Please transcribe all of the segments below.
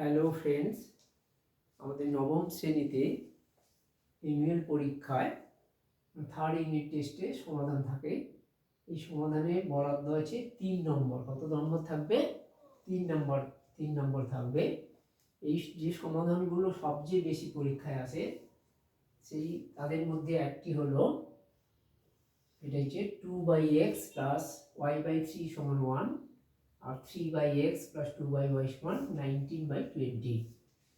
Hello friends, আমাদের নবম শ্রেণীতে অ্যানুয়াল পরীক্ষায় থার্ড ইউনিট টেস্টে সমাধান থাকে। এই সমাধানে বরাদ্দ আছে 3 নম্বর। কত নম্বর থাকবে? 3 নম্বর থাকবে। এই যে সমাধানগুলো সবচেয়ে বেশি পরীক্ষায় আসে সেই তাদের মধ্যে একটি হলো, এটা হচ্ছে 2/x প্লাস y/3 সমান 1 আর 3/x প্লাস 2/y সমান 19/20।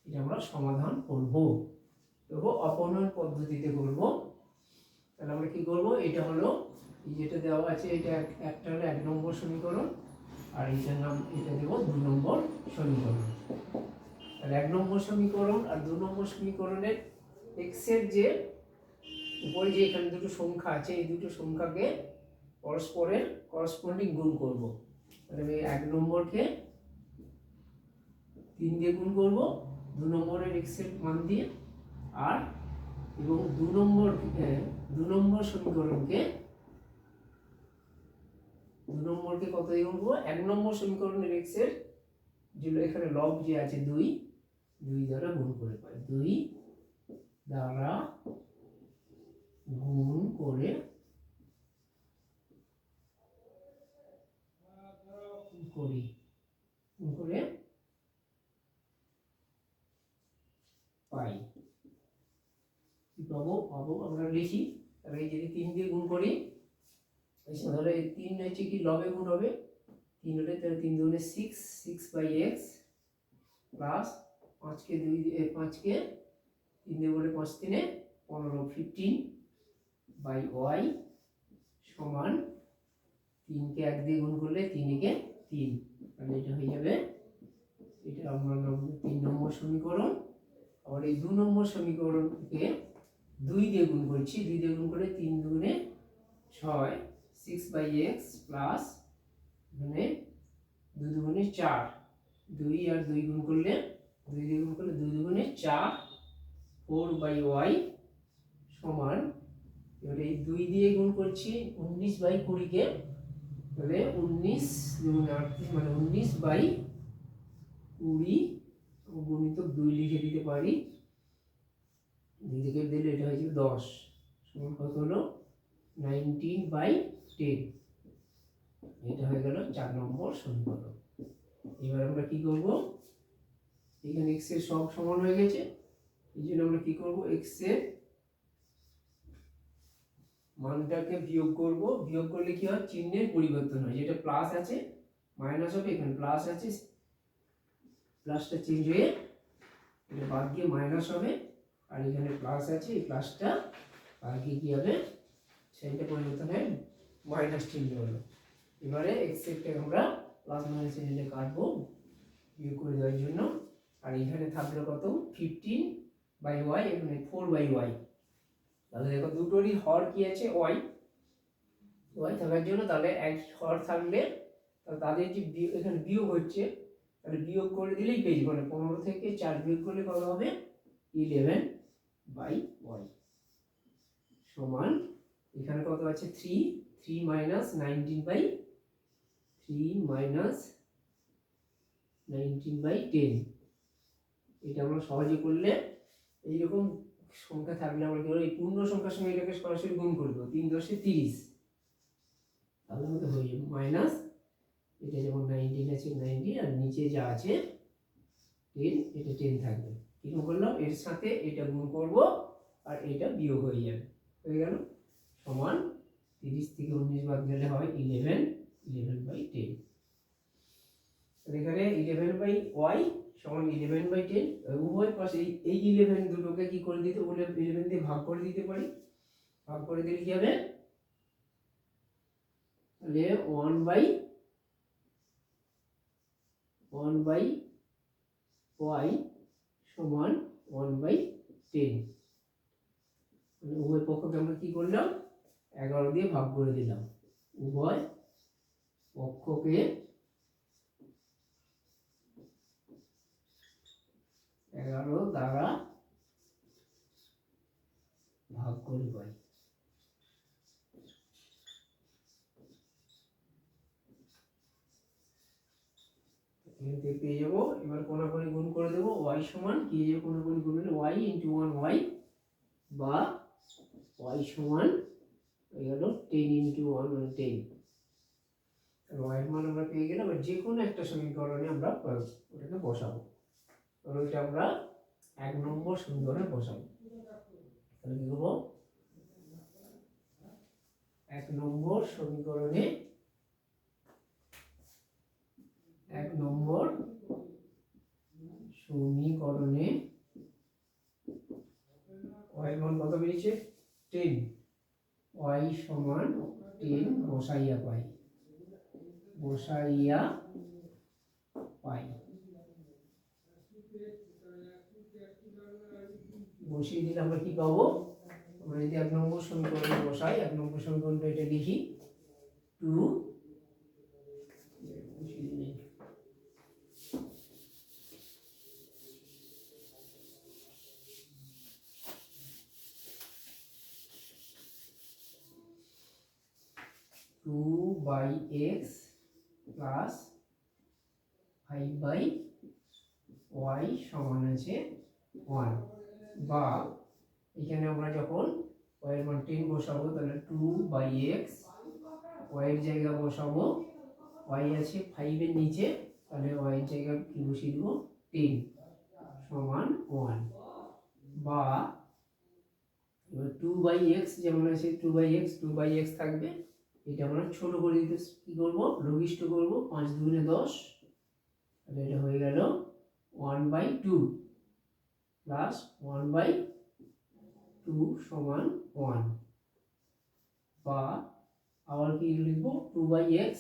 এটা আমরা সমাধান করব অপনয়ন পদ্ধতিতে করব। তাহলে আমরা কি করব, এটা হলো যেটা দেওয়া আছে, এটা একটা হলো 1 নম্বর সমীকরণ আর এটার নাম এটা দেব 2 নম্বর সমীকরণ। তাহলে 1 নম্বর সমীকরণ আর 2 নম্বর সমীকরণের x এর যে উপরে যে এখানে দুটো সংখ্যা আছে, এই দুটো সংখ্যাকে পরস্পরের করসপন্ডিং গুণ করব। তাহলে আমি 1 নম্বরকে 3 দিয়ে গুণ করব 2 নম্বরের x এর মান দিয়ে, আর এবং 2 নম্বর সমীকরণকে কত দিয়ে গুণ করব? 1 নম্বর সমীকরণের x এর যেগুলো এখানে লব যে আছে 2 দ্বারা গুণ করে পাই। 2 দ্বারা গুণ করে পাই। কি পাবো? আমরা লিখি। তাহলে এই যদি 3 দিয়ে গুণ করি, তাহলে 3 হচ্ছে কি লবে গুণ হবে, 3 হলে তাহলে 3 দুগুণে 6/x প্লাস 5 কে 3 দিয়ে বলে 5 3 15 15/y সমান 3 কে 1 দিয়ে গুণ করলে 3 কে 3। তাহলে এটা হয়ে যাবে, এটা আমরা 3 নম্বর সমীকরণ। আর এই 2 নম্বর সমীকরণকে 2 দিয়ে গুণ করছি, 2 দিয়ে গুণ করলে 3 দুগুণে 6 6/x প্লাস মানে 2 দুগুণে 4, 2 আর 2 গুণ করলে 2 দিয়ে গুণ করলে 2 দুগুণে 4 4/y সমান, এবার এই 2 দিয়ে গুণ করছি 19/20 কে, তাহলে 19 দুগুণে 38 মানে 19/20 গুণিতক 2 লিখে দিতে পারি। দিকে দিলে এটা হয়ে যাবে 10 সমান কত হলো 19/10। এটা হয়ে গেল 4 নম্বর সমীকরণ। এবার আমরা কি করব, এখানে x এর সব সমান হয়ে গেছে, এই জন্য আমরা কি করব, x এর মানটাকে বিয়োগ করব। বিয়োগ করলে কি হয়, চিহ্নের পরিবর্তন হয়। যেটা প্লাস আছে মাইনাস হবে, এখানে প্লাস আছে প্লাসটা চেঞ্জ হয়ে এটা বাদ দিয়ে মাইনাস হবে, আর এখানে প্লাস আছে এই প্লাসটা বাদ দিয়ে কি হবে, সেটা পরিবর্তন হয়ে মাইনাস চিহ্ন হলো। এবারে x এরটা আমরা প্লাস মাইনাস চিহ্নে কাটবো বিয়োগ করে দেওয়ার জন্য। আর এখানে থাকলো কত 15/y, এখানে 4/y। তাহলে দেখো দুটোরই হর কি আছে y থাকার জন্য, তাহলে এক হর থাকলে তাদের যে এখানে বিয়োগ হচ্ছে, তাহলে বিয়োগ করে দিলেই পেয়ে যাবো। মানে 15 থেকে 4 বিয়োগ করলে কত হবে 11/y সমান, এখানে কত আছে 3 মাইনাস 19/10। এটা আমরা সহজে করলে, এইরকম সংখ্যা থাকলে আমরা কি করব, এই পূর্ণ সংখ্যার সঙ্গে এটাকে সরাসরি গুণ করে দেবো, 3 × 30, তাহলে আমাদের হয়ে যাবে মাইনাস, এটা যেমন 19 আছে 19 আর নিচে যা আছে 10, এটা 10 থাকবে। কিরকম করলাম, এর সাথে এটা গুণ করব আর এটা বিয়োগ হয়ে যাবে, হয়ে গেল সমান 30 থেকে 19 বাদ গেলে হয় 11/10। এখানে 11/y সমান 11/10, উভয় পাশে এই 11 দুটোকে কি করে দিতে বলে 11 দিয়ে ভাগ করে দিতে পারি। ভাগ করে দিলে কি হবে, তাহলে 1/y সমান 1/10। উভয় পক্ষকে আমরা কি করলাম 11 দিয়ে ভাগ করে দিলাম, উভয় পক্ষকে 11 দ্বারা ভাগ করে পাই। এখান থেকে পেয়ে যাবো। এবার তাহলে কোনাকুনি গুণ করে দেবো, ওয়াই সমান কি যে কোনাকুনি গুণ হলে ওয়াই ইন্টু 1y বা ওয়াই সমান হয়ে গেল 10 ইন্টু 1 মানে 10। ওয়াইয়ের মান আমরা পেয়ে গেলাম। আর যে কোনো একটা সমীকরণে আমরা ওটাকে বসাবো। তাহলে ওইটা আমরা 1 নম্বর সমীকরণে বসাবো। তাহলে কি করবো, 1 নম্বর সমীকরণে 1 নম্বর সমীকরণে ওয়াই মান কত বেরিয়েছে 10, ওয়াই সমান 10 বসাইয়া পাই, বসিয়ে দিলে আমরা কি পাবো, আমরা যদি 1 নম্বর সমীকরণে বসাই, 1 নম্বর সমীকরণটা এটা লিখি 2 by x plus 5 by y সমান আছে 1, বা এখানে আমরা যখন y এর মান 10 বসাবো তাহলে 2 by x, y এর জায়গা বসাবো, y আছে 5 এর নিচে, তাহলে y এর জায়গা কি বসিয়ে দেব 10 সমান 1, বা এবার 2 by x যেমন আছে 2 by x থাকবে, এটা আমরা ছোট করে দিতে কি করব, লঘিষ্ঠ করব, 5 দুগুণে 10, তাহলে এটা হয়ে গেল 1/2 প্লাস 1/2 সমান 1, বা আবার কি লিখব 2 by x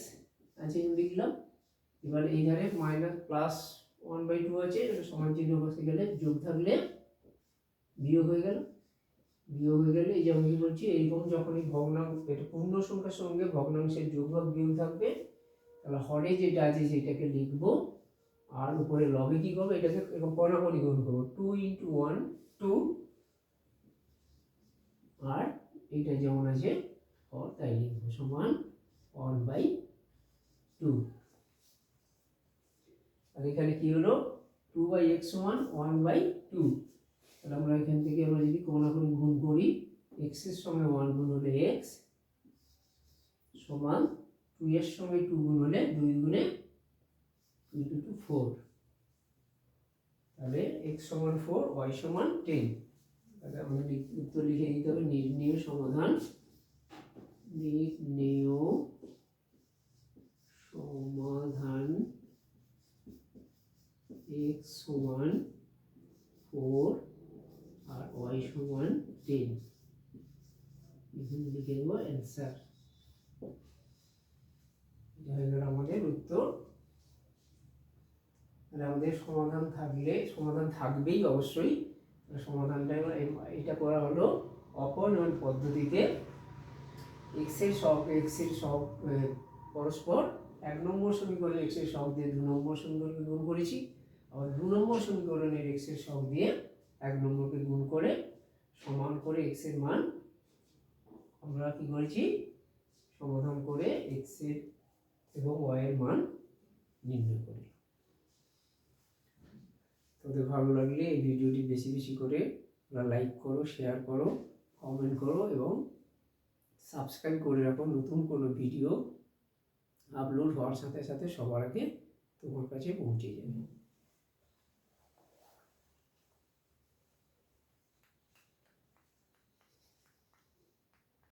আছে লিখলাম। এবার এই ধারে মাইনাস প্লাস 1/2 আছে, এটা সমান চিহ্ন বসে গেলে যোগ থাকলে বিয়োগ হয়ে গেল, বিয়োগ হয়ে গেলে এই যে আমি বলছি এইরকম যখনই ভগ্নাংশ, এটা পূর্ণ সংখ্যার সঙ্গে ভগ্নাংশের যোগফল বিয়োগ থাকবে, তাহলে হরে যেটা আছে সেটাকে লিখবো, আর উপরে লবে কি করবো, এটাকে এরকম কোনাকুনি গুণ করবো, 2 ইন্টু 1 2, আর এটা যেমন আছে হর তাই লিখবো সমান 1/2। আর এখানে কি হলো 2 by x সমান 1/2, তাহলে আমরা এখান থেকে আমরা যদি কোনাকুনি গুণ করি, x এর সঙ্গে 1 গুণ হলে x সমান 2 এর সঙ্গে 2 গুণ হলে 2 গুণে 2 2 4, তাহলে x সমান 4 y সমান 10। তাহলে আমরা উত্তর লিখে দিতে হবে নির্ণেয় সমাধান, নির্ণেয় সমাধান x সমান 4 আর y সমান 10, এখানে লিখে দেবো অ্যান্সার। এটা হয়ে গেল আমাদের উত্তর। তাহলে আমাদের সমাধান থাকলে, সমাধান থাকবেই অবশ্যই, সমাধানটা এটা করা হলো অপনয়ন পদ্ধতিতে। x এর সহগ পরস্পর 1 নম্বর সমীকরণে x এর সহগ দিয়ে 2 নম্বর সমীকরণকে গুণ করেছি, আবার 2 নম্বর সমীকরণের x এর সহগ দিয়ে 1 নম্বরকে গুণ করে সমান করে x এর মান আমরা কি করেছি, সমাধান করে x এর এবং y এর মান নির্ণয় করি। তোদের ভালো লাগলে এই ভিডিওটি বেশি বেশি করে লাইক করো, শেয়ার করো, কমেন্ট করো এবং সাবস্ক্রাইব করে রাখো, নতুন কোনো ভিডিও আপলোড হওয়ার সাথে সাথে সবার আগে তোমার কাছে পৌঁছে যাবে।